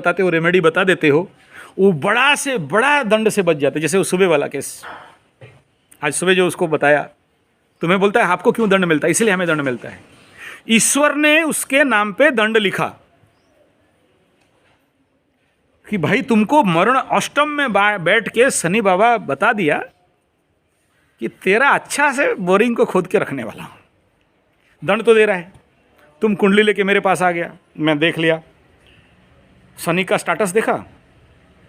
बताते हो, रेमेडी बता देते हो, वो बड़ा से बड़ा दंड से बच जाते। जैसे वो सुबह वाला केस, आज सुबह जो उसको बताया, तुम्हें बोलता है आपको क्यों दंड मिलता है, इसलिए हमें दंड मिलता है। ईश्वर ने उसके नाम पे दंड लिखा कि भाई तुमको मरण अष्टम में बैठ के शनि बाबा बता दिया कि तेरा अच्छा से बोरिंग को खोद के रखने वाला हूं, दंड तो दे रहा है। तुम कुंडली लेके मेरे पास आ गया, मैं देख लिया, शनि का स्टेटस देखा,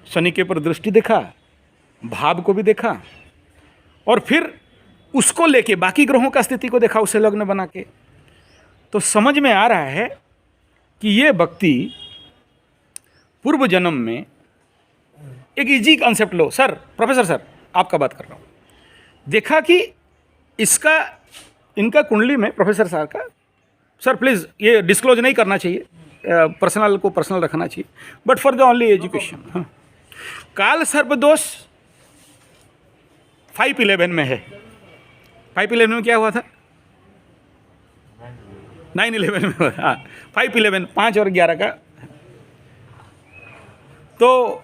शनि के ऊपर दृष्टि देखा, भाव को भी देखा, और फिर उसको लेके बाकी ग्रहों का स्थिति को देखा, उसे लग्न बना के, तो समझ में आ रहा है कि ये व्यक्ति पूर्व जन्म में एक इजी कॉन्सेप्ट लो। सर, प्रोफेसर सर, आपका बात कर रहा हूँ, देखा कि इनका कुंडली में, प्रोफेसर सर का, सर प्लीज़ ये डिस्क्लोज नहीं करना चाहिए, पर्सनल को पर्सनल रखना चाहिए, but for the only education. हाँ, काल सर्पदोष 511 में है। 511 में क्या हुआ था? 9/11 में हुआ। हाँ, 511, 5 और 11 का। तो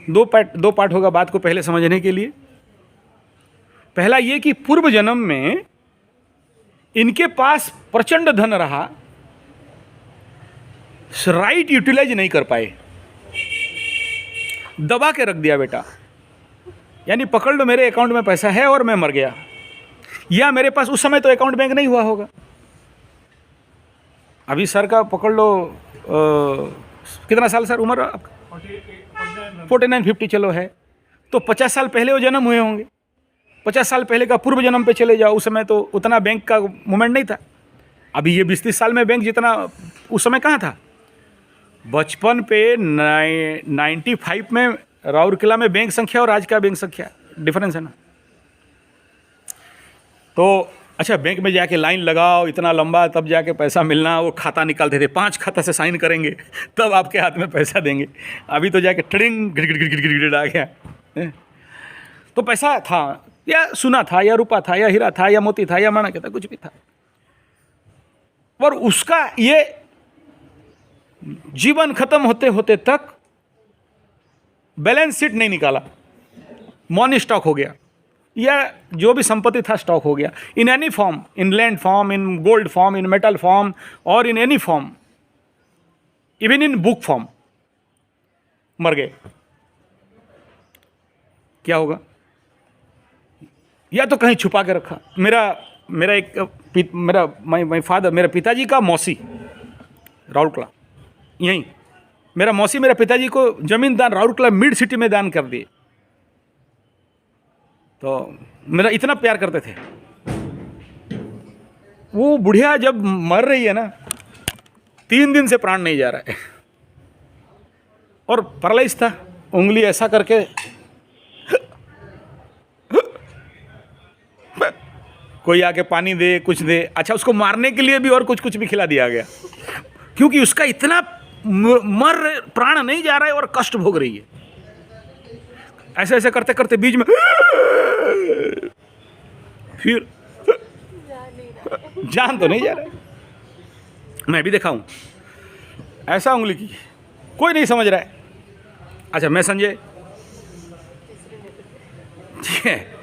दो पार्ट होगा बात को पहले समझने के लिए। पहला ये कि पूर्व जन्म में इनके पास प्रचंड धन रहा, राइट यूटिलाइज नहीं कर पाए, दबा के रख दिया बेटा, यानी पकड़ लो मेरे अकाउंट में पैसा है और मैं मर गया, या मेरे पास उस समय तो अकाउंट बैंक नहीं हुआ होगा। अभी सर का पकड़ लो, कितना साल सर उम्र आपका? 49-50 चलो है, तो 50 साल पहले वो जन्म हुए होंगे। 50 साल पहले का पूर्व जन्म पे चले जाओ, उस समय तो उतना बैंक का मूवमेंट नहीं था। अभी ये 20-30 साल में बैंक जितना उस समय कहाँ था। बचपन पे 95 में राउरकेला में बैंक संख्या और आज का बैंक संख्या डिफरेंस है ना। तो अच्छा, बैंक में जाके लाइन लगाओ इतना लंबा, तब जाके पैसा मिलना, वो खाता निकालते थे, 5 खाता से साइन करेंगे तब आपके हाथ में पैसा देंगे। अभी तो जाके ट्रिंग गिड़ आ गया। तो पैसा था या सोना था या रुपा था या हीरा था या मोती था या माणक था, कुछ भी था, और उसका ये जीवन खत्म होते होते तक बैलेंस शीट नहीं निकाला, मनी स्टॉक हो गया, या जो भी संपत्ति था स्टॉक हो गया, in any form, in land form, in gold form, in metal form, और in any form, even in book form, मर गए। क्या होगा? या तो कहीं छुपा के रखा। मेरा पिताजी का मौसी राउरकेला, यहीं मेरा मौसी मेरा पिताजी को जमीन दान राउरकेला मिड सिटी में दान कर दिए। तो मेरा इतना प्यार करते थे। वो बुढ़िया जब मर रही है ना, 3 दिन से प्राण नहीं जा रहा है, और पैरालाइज था, उंगली ऐसा करके कोई आके पानी दे, कुछ दे। अच्छा, उसको मारने के लिए भी और कुछ भी खिला दिया गया, क्योंकि उसका इतना प्राण नहीं जा रहा है और कष्ट भोग रही है। ऐसे ऐसे करते करते बीच में फिर जान तो नहीं जा रहा है। मैं भी देखा हूं ऐसा उंगली की, कोई नहीं समझ रहा है। अच्छा, मैं संजय, ठीक है,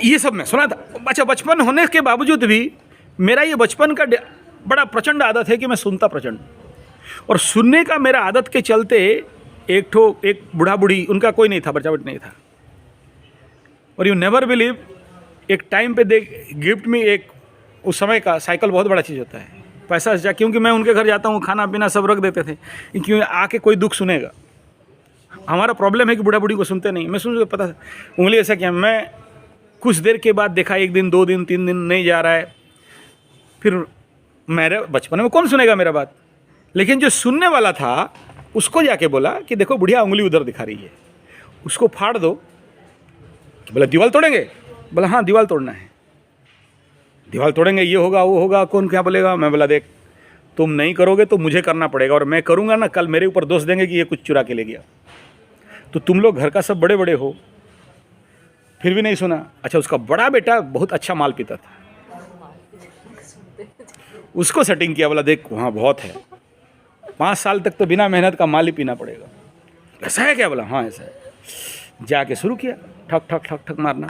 ये सब मैं सुना था। अच्छा, बचपन होने के बावजूद भी मेरा ये बचपन का बड़ा प्रचंड आदत है कि मैं सुनता प्रचंड, और सुनने का मेरा आदत के चलते एक बूढ़ा बूढ़ी, उनका कोई नहीं था, बच्चा नहीं था, और यू नेवर बिलीव, एक टाइम पे गिफ्ट में एक उस समय का साइकिल बहुत बड़ा चीज़ होता है, पैसा जा, क्योंकि मैं उनके घर जाता हूँ, खाना पीना सब रख देते थे, क्योंकि आके कोई दुख सुनेगा। हमारा प्रॉब्लम है कि बूढ़ा बूढ़ी को सुनते नहीं। मैं सुन पता था, उंगली ऐसा किया। मैं कुछ देर के बाद देखा, 1 दिन 2 दिन 3 दिन नहीं जा रहा है, फिर मेरे बचपन में कौन सुनेगा मेरा बात, लेकिन जो सुनने वाला था उसको जाके बोला कि देखो बुढ़िया उंगली उधर दिखा रही है, उसको फाड़ दो। बोला दीवार तोड़ेंगे? बोला हाँ दीवार तोड़ना है। दीवार तोड़ेंगे, ये होगा वो होगा, कौन क्या बोलेगा। मैं बोला देख, तुम नहीं करोगे तो मुझे करना पड़ेगा, और मैं करूँगा ना, कल मेरे ऊपर दोष देंगे कि ये कुछ चुरा के ले गया। तो तुम लोग घर का सब बड़े बड़े हो, फिर भी नहीं सुना। अच्छा, उसका बड़ा बेटा बहुत अच्छा माल पीता था, उसको सेटिंग किया, बोला देख वहाँ बहुत है, 5 साल तक तो बिना मेहनत का माल ही पीना पड़ेगा। ऐसा है क्या? बोला हाँ ऐसा है। जाके शुरू किया ठक ठक ठक ठक मारना।